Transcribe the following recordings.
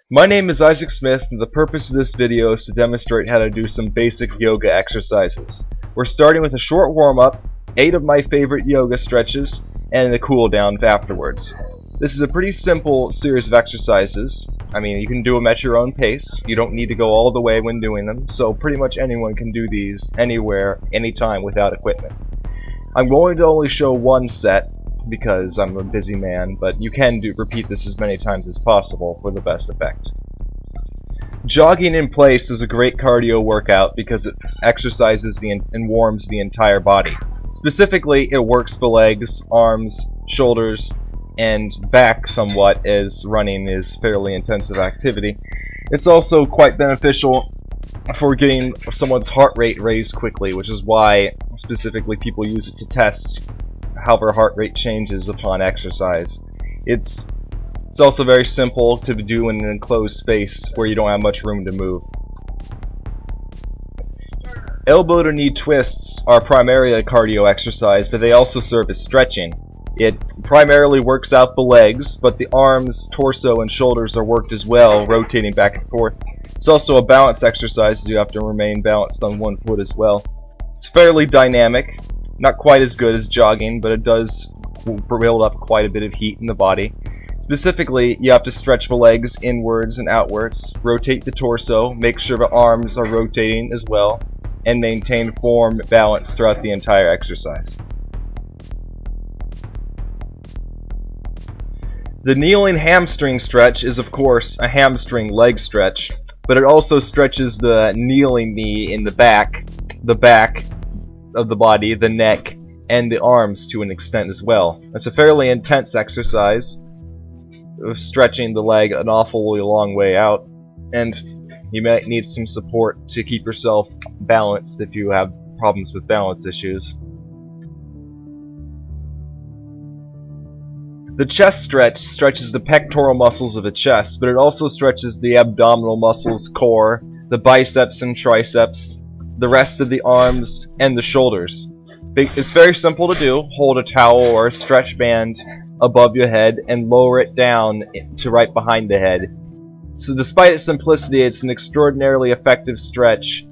My name is Isaac Smith, and the purpose of this video is to demonstrate how to do some basic yoga exercises. We're starting with a short warm-up, 8 of my favorite yoga stretches, and a cool down afterwards. This is a pretty simple series of exercises. I mean, you can do them at your own pace. You don't need to go all the way when doing them, so pretty much anyone can do these anywhere, anytime without equipment. I'm going to only show one set, because I'm a busy man, but you can repeat this as many times as possible for the best effect. Jogging in place is a great cardio workout because it exercises and warms the entire body. Specifically, it works the legs, arms, shoulders, and back somewhat, as running is fairly intensive activity. It's also quite beneficial for getting someone's heart rate raised quickly, which is why specifically people use it to test how their heart rate changes upon exercise. It's also very simple to do in an enclosed space where you don't have much room to move. Elbow to knee twists are primarily a cardio exercise, but they also serve as stretching. It primarily works out the legs, but the arms, torso, and shoulders are worked as well, rotating back and forth. It's also a balance exercise, as you have to remain balanced on one foot as well. It's fairly dynamic. Not quite as good as jogging, but it does build up quite a bit of heat in the body. Specifically, you have to stretch the legs inwards and outwards, rotate the torso, make sure the arms are rotating as well, and maintain form balance throughout the entire exercise. The kneeling hamstring stretch is, of course, a hamstring leg stretch, but it also stretches the kneeling knee in the back of the body, the neck, and the arms to an extent as well. It's a fairly intense exercise of stretching the leg an awfully long way out, and you might need some support to keep yourself balanced if you have problems with balance issues. The chest stretch stretches the pectoral muscles of the chest, but it also stretches the abdominal muscles, core, the biceps and triceps, the rest of the arms, and the shoulders. It's very simple to do. Hold a towel or a stretch band above your head and lower it down to right behind the head. So despite its simplicity, it's an extraordinarily effective stretch,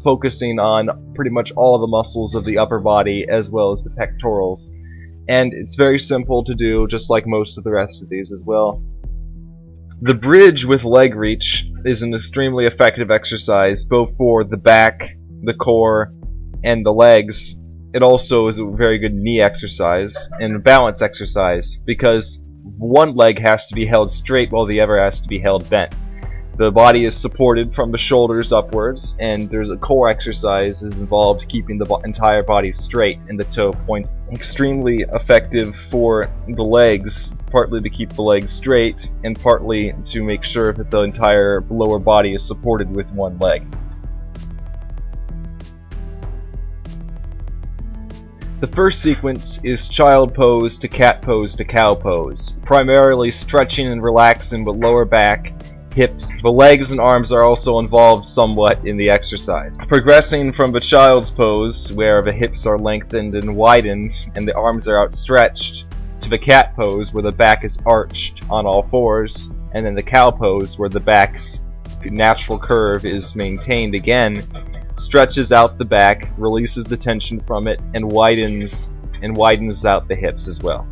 focusing on pretty much all of the muscles of the upper body as well as the pectorals. And it's very simple to do, just like most of the rest of these as well. The bridge with leg reach is an extremely effective exercise, both for the back, the core, and the legs. It also is a very good knee exercise and balance exercise, because one leg has to be held straight while the other has to be held bent. The body is supported from the shoulders upwards, and there's a core exercise is involved keeping the entire body straight and the toe point. Extremely effective for the legs, partly to keep the legs straight and partly to make sure that the entire lower body is supported with one leg. The first sequence is child pose to cat pose to cow pose, primarily stretching and relaxing the lower back, hips. The legs and arms are also involved somewhat in the exercise. Progressing from the child's pose, where the hips are lengthened and widened and the arms are outstretched, to the cat pose, where the back is arched on all fours, and then the cow pose, where the back's natural curve is maintained again, stretches out the back, releases the tension from it, and widens out the hips as well.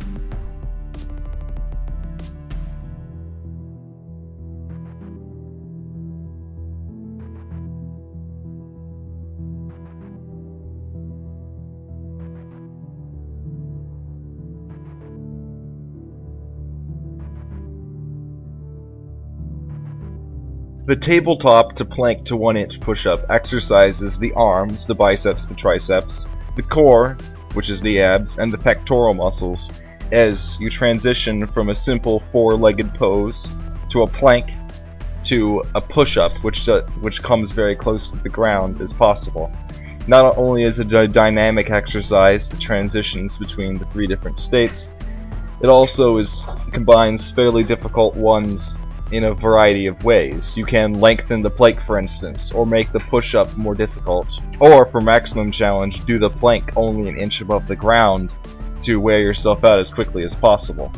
The tabletop to plank to 1-inch push-up exercises the arms, the biceps, the triceps, the core, which is the abs, and the pectoral muscles, as you transition from a simple 4-legged pose to a plank to a push-up, which comes very close to the ground as possible. Not only is it a dynamic exercise that transitions between the 3 different states, it also combines fairly difficult ones in a variety of ways. You can lengthen the plank, for instance, or make the push-up more difficult, or for maximum challenge, do the plank only an inch above the ground to wear yourself out as quickly as possible.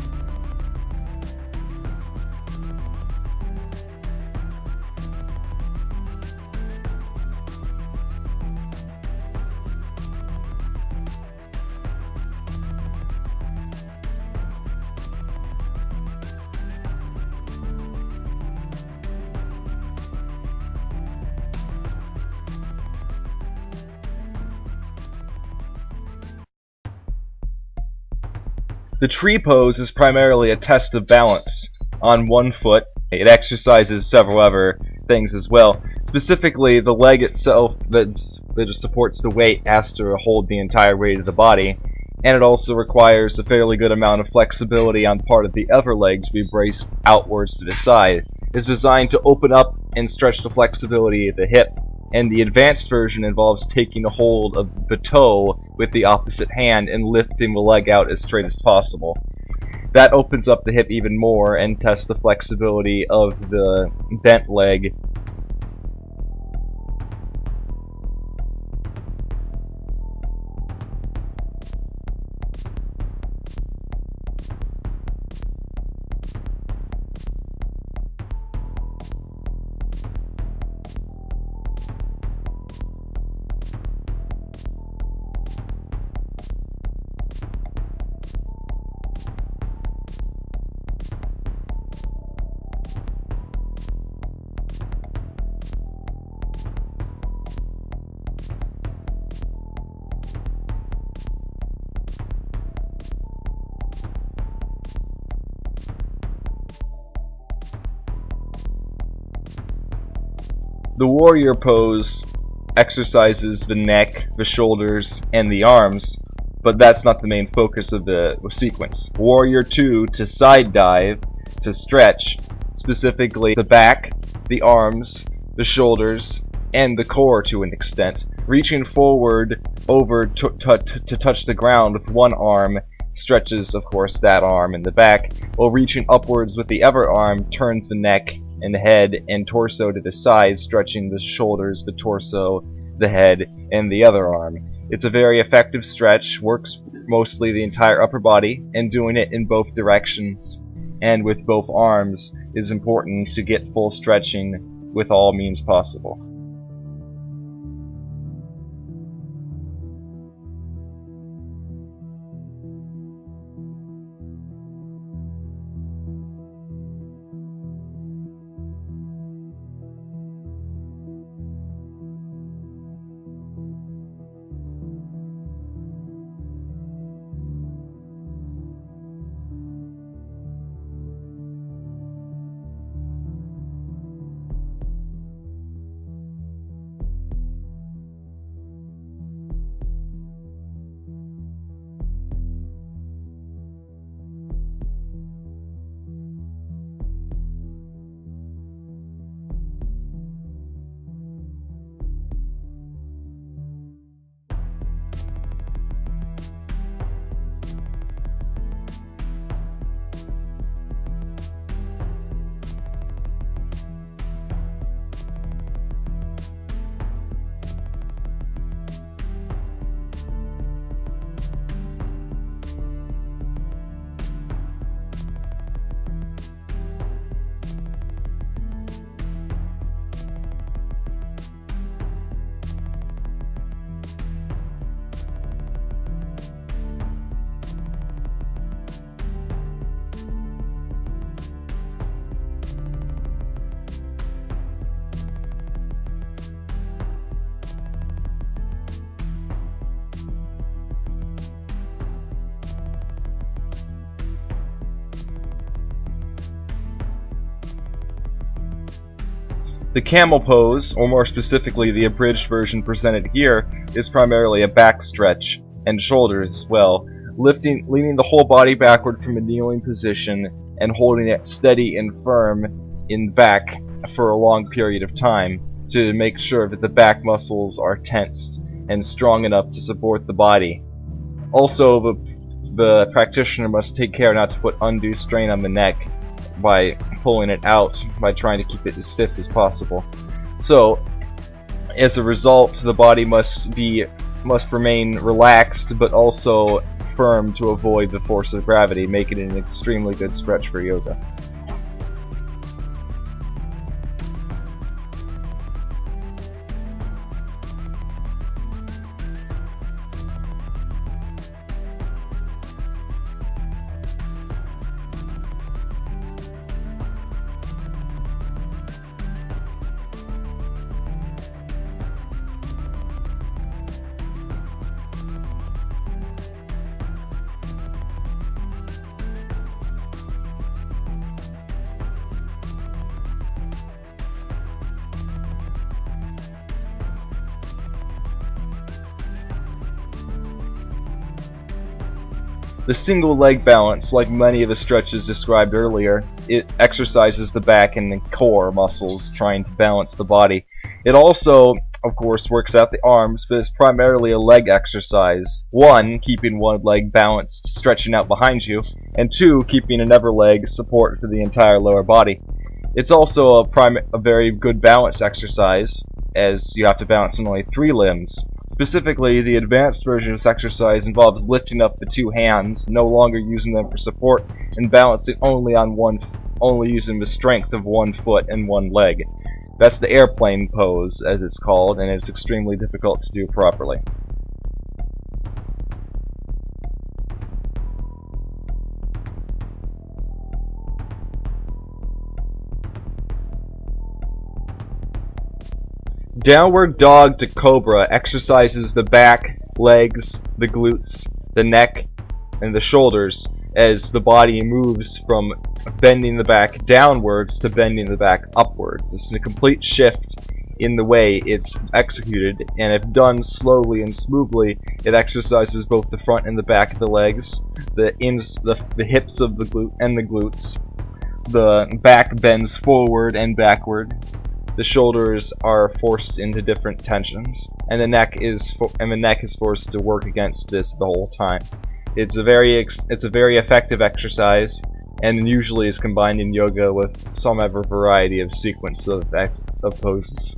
The tree pose is primarily a test of balance on one foot. It exercises several other things as well. Specifically, the leg itself that supports the weight has to hold the entire weight of the body, and it also requires a fairly good amount of flexibility on part of the other leg to be braced outwards to the side. It's designed to open up and stretch the flexibility of the hip, and the advanced version involves taking a hold of the toe with the opposite hand and lifting the leg out as straight as possible. That opens up the hip even more and tests the flexibility of the bent leg. The warrior pose exercises the neck, the shoulders, and the arms, but that's not the main focus of the sequence. Warrior 2 to side dive, to stretch, specifically the back, the arms, the shoulders, and the core to an extent. Reaching forward over to touch the ground with one arm stretches, of course, that arm and the back, while reaching upwards with the other arm turns the neck and the head and torso to the side, stretching the shoulders, the torso, the head, and the other arm. It's a very effective stretch, works mostly the entire upper body, and doing it in both directions and with both arms is important to get full stretching with all means possible. The camel pose, or more specifically the abridged version presented here, is primarily a back stretch and shoulders as well, leaning the whole body backward from a kneeling position and holding it steady and firm in back for a long period of time to make sure that the back muscles are tensed and strong enough to support the body. Also, the practitioner must take care not to put undue strain on the neck by pulling it out, by trying to keep it as stiff as possible. So, as a result, the body must remain relaxed but also firm to avoid the force of gravity, making it an extremely good stretch for yoga. The single leg balance, like many of the stretches described earlier, it exercises the back and the core muscles trying to balance the body. It also, of course, works out the arms, but it's primarily a leg exercise. 1, keeping one leg balanced, stretching out behind you, and 2, keeping another leg support for the entire lower body. It's also a very good balance exercise, as you have to balance on only 3 limbs. Specifically, the advanced version of this exercise involves lifting up the 2 hands, no longer using them for support, and balancing only using the strength of 1 foot and 1 leg. That's the airplane pose, as it's called, and it's extremely difficult to do properly. Downward dog to cobra exercises the back, legs, the glutes, the neck, and the shoulders as the body moves from bending the back downwards to bending the back upwards. This is a complete shift in the way it's executed, and if done slowly and smoothly, it exercises both the front and the back of the legs, the hips of the glutes. The back bends forward and backward. The shoulders are forced into different tensions, and the neck is forced to work against this the whole time. It's a very effective exercise, and usually is combined in yoga with some other variety of sequence of poses.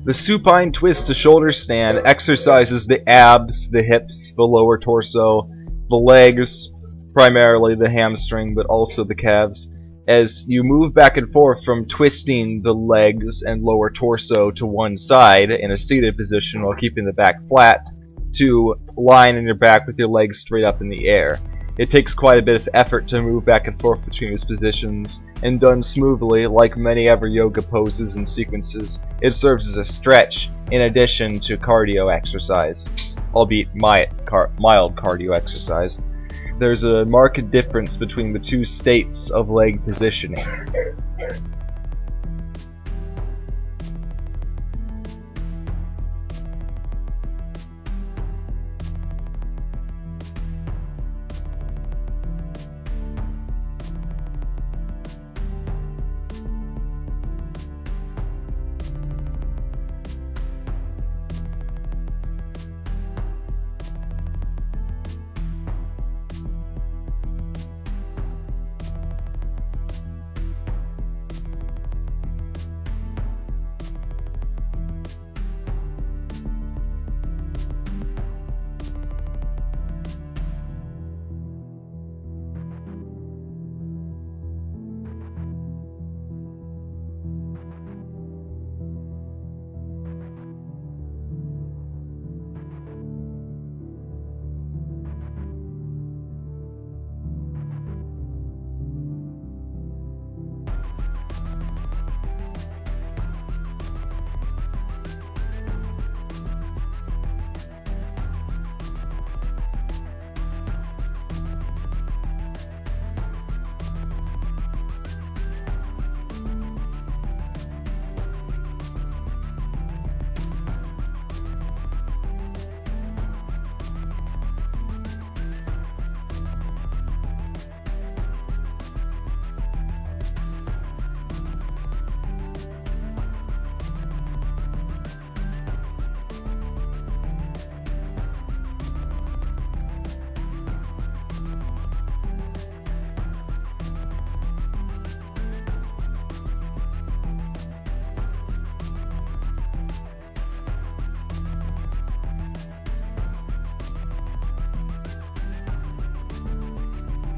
The supine twist to shoulder stand exercises the abs, the hips, the lower torso, the legs, primarily the hamstring, but also the calves, as you move back and forth from twisting the legs and lower torso to one side in a seated position while keeping the back flat, to lying on your back with your legs straight up in the air. It takes quite a bit of effort to move back and forth between these positions, and done smoothly, like many other yoga poses and sequences, it serves as a stretch in addition to cardio exercise, albeit mild cardio exercise. There's a marked difference between the two states of leg positioning.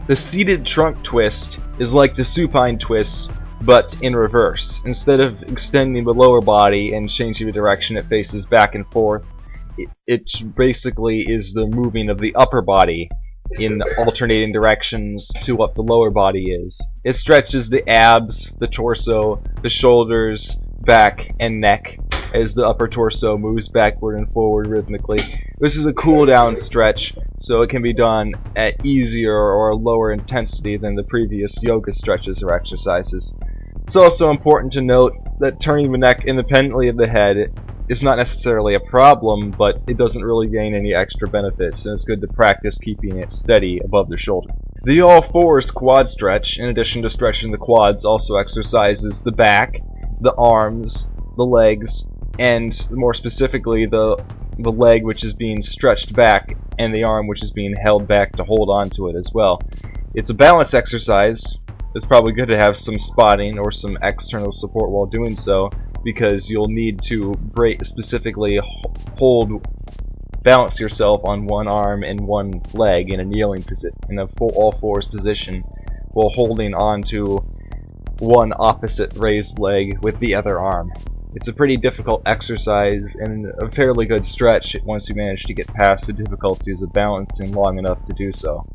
The seated trunk twist is like the supine twist, but in reverse. Instead of extending the lower body and changing the direction it faces back and forth, it basically is the moving of the upper body in alternating directions to what the lower body is. It stretches the abs, the torso, the shoulders, back, and neck as the upper torso moves backward and forward rhythmically. This is a cool down stretch, so it can be done at easier or lower intensity than the previous yoga stretches or exercises. It's also important to note that turning the neck independently of the head is not necessarily a problem, but it doesn't really gain any extra benefits, and it's good to practice keeping it steady above the shoulder. The all fours quad stretch, in addition to stretching the quads, also exercises the back, the arms, the legs, and more specifically the leg which is being stretched back and the arm which is being held back to hold on to it as well. It's a balance exercise. It's probably good to have some spotting or some external support while doing so, because you'll need to specifically balance yourself on one arm and one leg in a kneeling position, in a full all fours position, while holding on to one opposite raised leg with the other arm. It's a pretty difficult exercise and a fairly good stretch once you manage to get past the difficulties of balancing long enough to do so.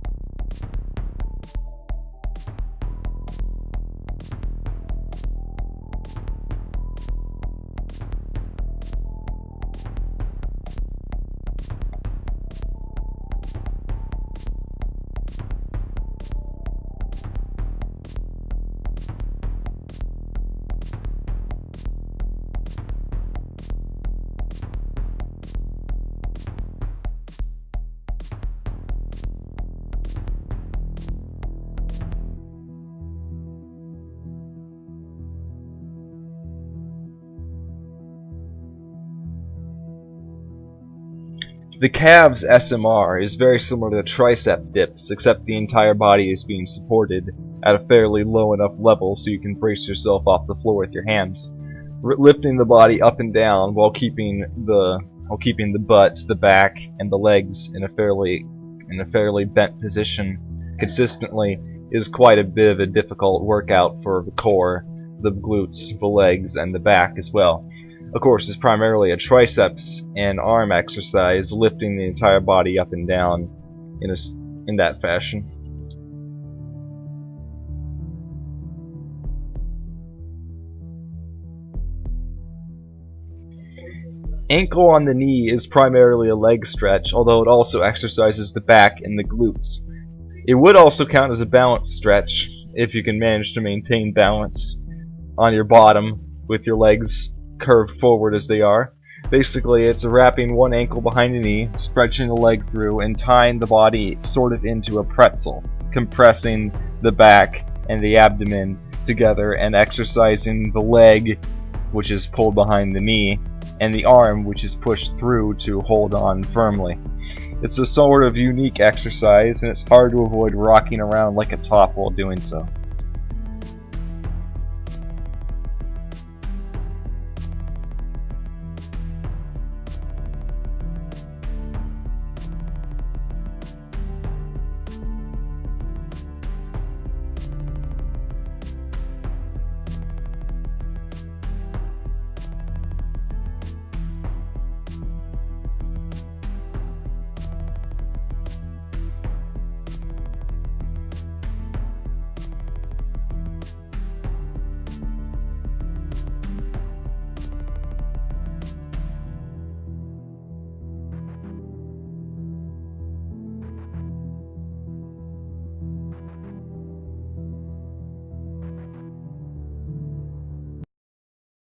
The calves SMR is very similar to the tricep dips, except the entire body is being supported at a fairly low enough level so you can brace yourself off the floor with your hands, lifting the body up and down while keeping the butt, the back, and the legs in a fairly bent position consistently is quite a bit of a difficult workout for the core, the glutes, the legs, and the back as well. Of course, it's primarily a triceps and arm exercise, lifting the entire body up and down in that fashion. Ankle on the knee is primarily a leg stretch, although it also exercises the back and the glutes. It would also count as a balance stretch if you can manage to maintain balance on your bottom with your legs curved forward as they are. Basically, it's wrapping one ankle behind the knee, stretching the leg through, and tying the body sort of into a pretzel, compressing the back and the abdomen together and exercising the leg, which is pulled behind the knee, and the arm, which is pushed through to hold on firmly. It's a sort of unique exercise, and it's hard to avoid rocking around like a top while doing so.